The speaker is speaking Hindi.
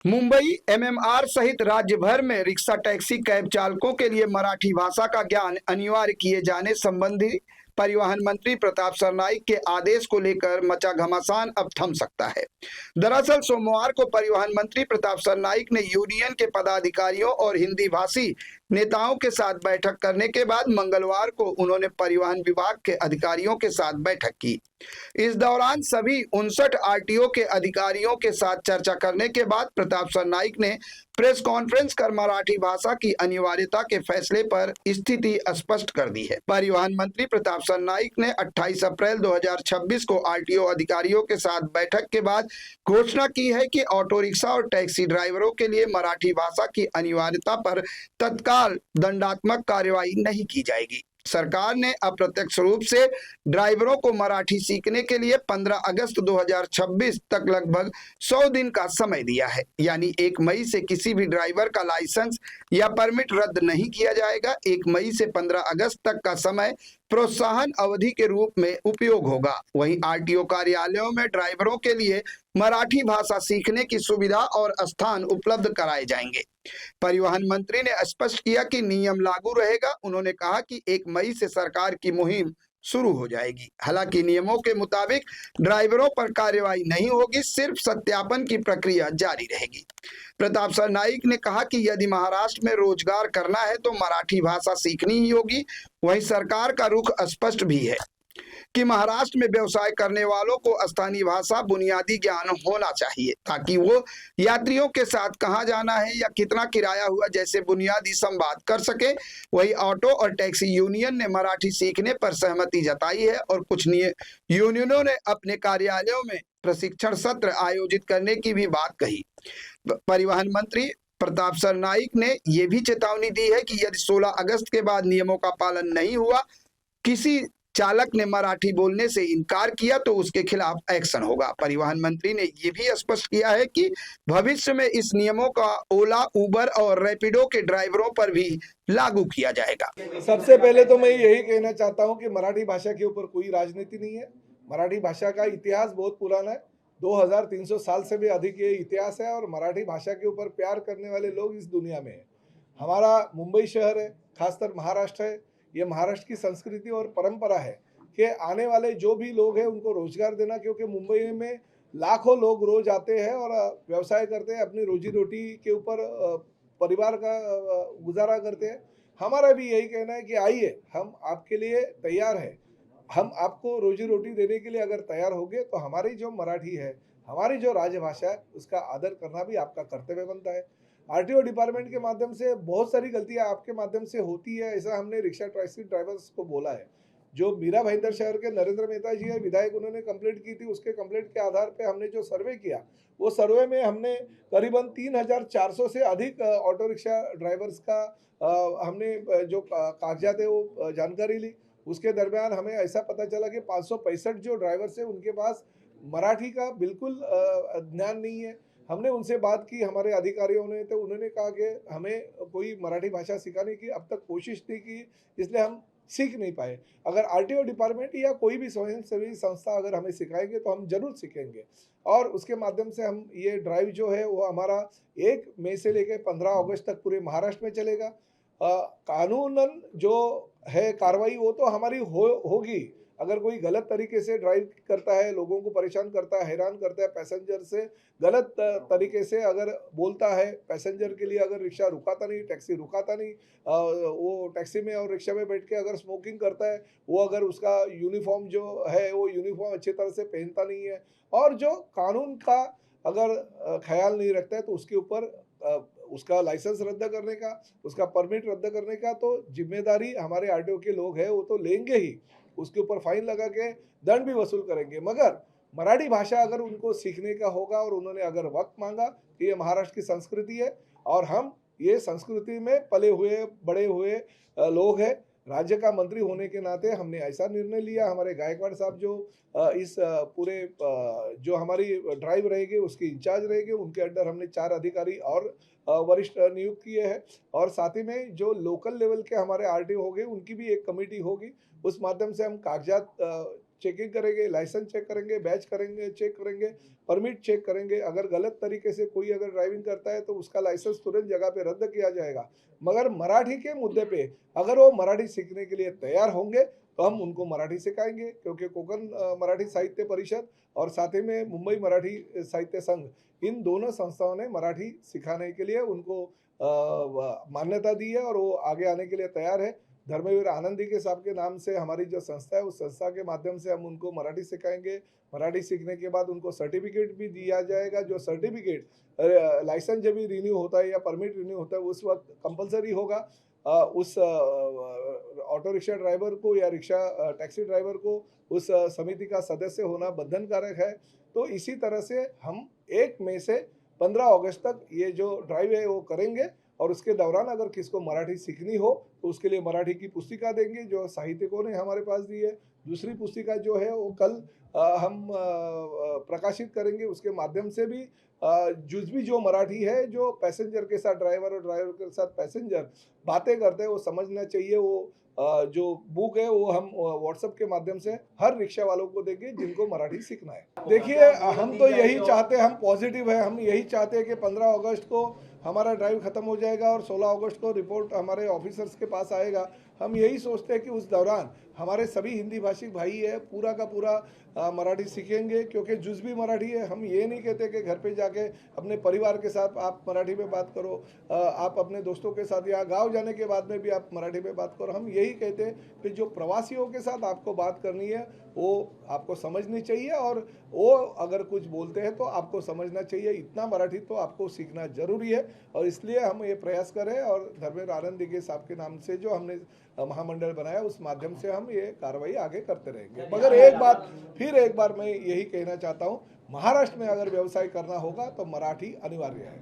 मुंबई एमएमआर सहित राज्य भर में रिक्शा टैक्सी कैब चालकों के लिए मराठी भाषा का ज्ञान अनिवार्य किए जाने संबंधी परिवहन मंत्री प्रताप सरनाईक के आदेश को लेकर मचा घमासान अब थम सकता है। दरअसल सोमवार को परिवहन मंत्री प्रताप सरनाईक ने यूनियन के पदाधिकारियों और हिंदी भाषी नेताओं के साथ बैठक करने के बाद मंगलवार को उन्होंने परिवहन विभाग के अधिकारियों के साथ बैठक की। इस दौरान सभी 59 आरटीओ के अधिकारियों के साथ चर्चा करने के बाद प्रताप सरनाईक ने प्रेस कॉन्फ्रेंस कर मराठी भाषा की अनिवार्यता के फैसले पर स्थिति स्पष्ट कर दी है। परिवहन मंत्री प्रताप सरनाईक ने 28 अप्रैल 2026 को आरटीओ अधिकारियों के साथ बैठक के बाद घोषणा की है कि ऑटो रिक्शा और टैक्सी ड्राइवरों के लिए मराठी भाषा की अनिवार्यता पर तत्काल दंडात्मक कार्रवाई नहीं की जाएगी। सरकार ने अप्रत्यक्ष रूप से ड्राइवरों को मराठी सीखने के लिए 15 अगस्त 2026 तक लगभग 100 दिन का समय दिया है। यानी 1 मई से किसी भी ड्राइवर का लाइसेंस या परमिट रद्द नहीं किया जाएगा। 1 मई से 15 अगस्त तक का समय प्रोत्साहन अवधि के रूप में उपयोग होगा। वहीं आरटीओ कार्यालयों में ड्राइवरों के लिए मराठी भाषा सीखने की सुविधा और स्थान उपलब्ध कराए जाएंगे। परिवहन मंत्री ने स्पष्ट किया कि नियम लागू रहेगा। उन्होंने कहा कि 1 मई से सरकार की मुहिम शुरू हो जाएगी। हालांकि नियमों के मुताबिक ड्राइवरों पर कार्रवाई नहीं होगी, सिर्फ सत्यापन की प्रक्रिया जारी रहेगी। प्रताप सरनाईक ने कहा कि यदि महाराष्ट्र में रोजगार करना है तो मराठी भाषा सीखनी ही होगी। वहीं सरकार का रुख स्पष्ट भी है कि महाराष्ट्र में व्यवसाय करने वालों को स्थानीय भाषा बुनियादी ज्ञान होना चाहिए, ताकि वो यात्रियों के साथ कहाँ जाना है या कितना किराया हुआ जैसे बुनियादी संवाद कर सके। वही ऑटो और टैक्सी यूनियन ने मराठी सीखने पर सहमति जताई है और कुछ यूनियनों ने अपने कार्यालयों में प्रशिक्षण सत्र आयोजित करने की भी बात कही। परिवहन मंत्री प्रताप सरनाईक ने यह भी चेतावनी दी है कि यदि 16 अगस्त के बाद नियमों का पालन नहीं हुआ, किसी चालक ने मराठी बोलने से इनकार किया तो उसके खिलाफ एक्शन होगा। परिवहन मंत्री ने यह भी स्पष्ट किया है कि भविष्य में इस नियमों का ओला, उबर और रैपिडो के ड्राइवरों पर भी लागू किया जाएगा। सबसे पहले तो मैं यही कहना चाहता हूं कि मराठी भाषा के ऊपर कोई राजनीति नहीं है। मराठी भाषा का इतिहास बहुत पुराना है, 2300 साल से भी अधिक ये इतिहास है और मराठी भाषा के ऊपर प्यार करने वाले लोग इस दुनिया में है। हमारा मुंबई शहर है, खासकर महाराष्ट्र है, ये महाराष्ट्र की संस्कृति और परंपरा है कि आने वाले जो भी लोग हैं उनको रोजगार देना, क्योंकि मुंबई में लाखों लोग रोज आते हैं और व्यवसाय करते हैं, अपनी रोजी रोटी के ऊपर परिवार का गुजारा करते हैं। हमारा भी यही कहना है कि आइए, हम आपके लिए तैयार हैं। हम आपको रोजी रोटी देने के लिए अगर तैयार होंगे तो हमारी जो मराठी है, हमारी जो राजभाषा है, उसका आदर करना भी आपका कर्तव्य बनता है। आरटीओ डिपार्टमेंट के माध्यम से बहुत सारी गलतियां आपके माध्यम से होती है, ऐसा हमने रिक्शा टैक्सी ड्राइवर्स को बोला है। जो मीरा भाईंदर शहर के नरेंद्र मेहता जी है विधायक, उन्होंने कंप्लेंट की थी, उसके कंप्लेंट के आधार पे हमने जो सर्वे किया, वो सर्वे में हमने करीबन 3400 से अधिक ऑटो रिक्शा ड्राइवर्स का हमने जो कागजात है वो जानकारी ली। उसके दरमियान हमें ऐसा पता चला कि 565 जो ड्राइवर्स है उनके पास मराठी का बिल्कुल ज्ञान नहीं है। हमने उनसे बात की, हमारे अधिकारियों ने, तो उन्होंने कहा कि हमें कोई मराठी भाषा सिखाने की अब तक कोशिश नहीं की, इसलिए हम सीख नहीं पाए। अगर आरटीओ डिपार्टमेंट या कोई भी स्वयंसेवी संस्था अगर हमें सिखाएंगे तो हम जरूर सीखेंगे और उसके माध्यम से हम ये ड्राइव जो है वो हमारा 1 मई से लेकर 15 अगस्त तक पूरे महाराष्ट्र में चलेगा। कानूनन जो है कार्रवाई वो तो हमारी होगी। अगर कोई गलत तरीके से ड्राइव करता है, लोगों को परेशान करता है, हैरान करता है, पैसेंजर से गलत तरीके से अगर बोलता है, पैसेंजर के लिए अगर रिक्शा रुकाता नहीं, टैक्सी रुकाता नहीं, वो टैक्सी में और रिक्शा में बैठ के अगर स्मोकिंग करता है, वो अगर उसका यूनिफॉर्म जो है वो यूनिफॉर्म अच्छी तरह से पहनता नहीं है और जो कानून का अगर ख्याल नहीं रखता है तो उसके ऊपर उसका लाइसेंस रद्द करने का, उसका परमिट रद्द करने का तो जिम्मेदारी हमारे आरटीओ के लोग हैं, वो तो लेंगे ही। उसके ऊपर फाइन लगा के दंड भी वसूल करेंगे। मगर मराठी भाषा अगर उनको सीखने का होगा और उन्होंने अगर वक्त मांगा तो ये महाराष्ट्र की संस्कृति है और हम ये संस्कृति में पले हुए बड़े हुए लोग हैं। राज्य का मंत्री होने के नाते हमने ऐसा निर्णय लिया। हमारे गायकवाड़ साहब जो इस पूरे जो हमारी ड्राइव रहेगी उसके इंचार्ज रहेंगे, उनके अंडर हमने 4 अधिकारी और वरिष्ठ नियुक्त किए हैं और साथ ही में जो लोकल लेवल के हमारे आरटीओ होंगे उनकी भी एक कमेटी होगी। उस माध्यम से हम कागजात चेकिंग करेंगे, लाइसेंस चेक करेंगे, बैच करेंगे, चेक करेंगे, परमिट चेक करेंगे। अगर गलत तरीके से कोई अगर ड्राइविंग करता है तो उसका लाइसेंस तुरंत जगह पे रद्द किया जाएगा। मगर मराठी के मुद्दे पे अगर वो मराठी सीखने के लिए तैयार होंगे तो हम उनको मराठी सिखाएंगे, क्योंकि कोकण मराठी साहित्य परिषद और साथ ही में मुंबई मराठी साहित्य संघ, इन दोनों संस्थाओं ने मराठी सिखाने के लिए उनको मान्यता दी है और वो आगे आने के लिए तैयार है। धर्मवीर आनंदी के साहब के नाम से हमारी जो संस्था है, उस संस्था के माध्यम से हम उनको मराठी सिखाएंगे। मराठी सीखने के बाद उनको सर्टिफिकेट भी दिया जाएगा। जो सर्टिफिकेट लाइसेंस जब भी रिन्यू होता है या परमिट रिन्यू होता है उस वक्त कंपलसरी होगा उस ऑटो रिक्शा ड्राइवर को या रिक्शा टैक्सी ड्राइवर को उस समिति का सदस्य होना बंधनकारक है। तो इसी तरह से हम 1 मई से 15 अगस्त तक ये जो ड्राइव है वो करेंगे और उसके दौरान अगर किसको मराठी सीखनी हो तो उसके लिए मराठी की पुस्तिका देंगे जो साहित्यिकों ने हमारे पास दी है। दूसरी पुस्तिका जो है वो कल हम प्रकाशित करेंगे। उसके माध्यम से भी जुज़वी जो मराठी है, जो पैसेंजर के साथ ड्राइवर और ड्राइवर के साथ पैसेंजर बातें करते हैं वो समझना चाहिए। वो जो बुक है वो हम व्हाट्सएप के माध्यम से हर रिक्शा वालों को देंगे जिनको मराठी सीखना है। देखिए, हम तो यही चाहते हैं, हम पॉजिटिव है, हम यही चाहते हैं कि 15 अगस्त को हमारा ड्राइव खत्म हो जाएगा और 16 अगस्त को रिपोर्ट हमारे ऑफिसर्स के पास आएगा। हम यही सोचते हैं कि उस दौरान हमारे सभी हिंदी भाषी भाई है पूरा का पूरा मराठी सीखेंगे, क्योंकि जुज़वी मराठी है। हम ये नहीं कहते कि घर पे जाके अपने परिवार के साथ आप मराठी में बात करो, आप अपने दोस्तों के साथ या गांव जाने के बाद में भी आप मराठी में बात करो। हम यही कहते हैं कि जो प्रवासियों के साथ आपको बात करनी है वो आपको समझनी चाहिए और वो अगर कुछ बोलते हैं तो आपको समझना चाहिए। इतना मराठी तो आपको सीखना जरूरी है और इसलिए हम ये प्रयास करें और धर्मेंद्र आनंद के साहब के नाम से जो हमने महामंडल बनाया उस माध्यम से हम ये कार्रवाई आगे करते रहेंगे। मगर एक बार मैं यही कहना चाहता हूँ, महाराष्ट्र में अगर व्यवसाय करना होगा तो मराठी अनिवार्य है।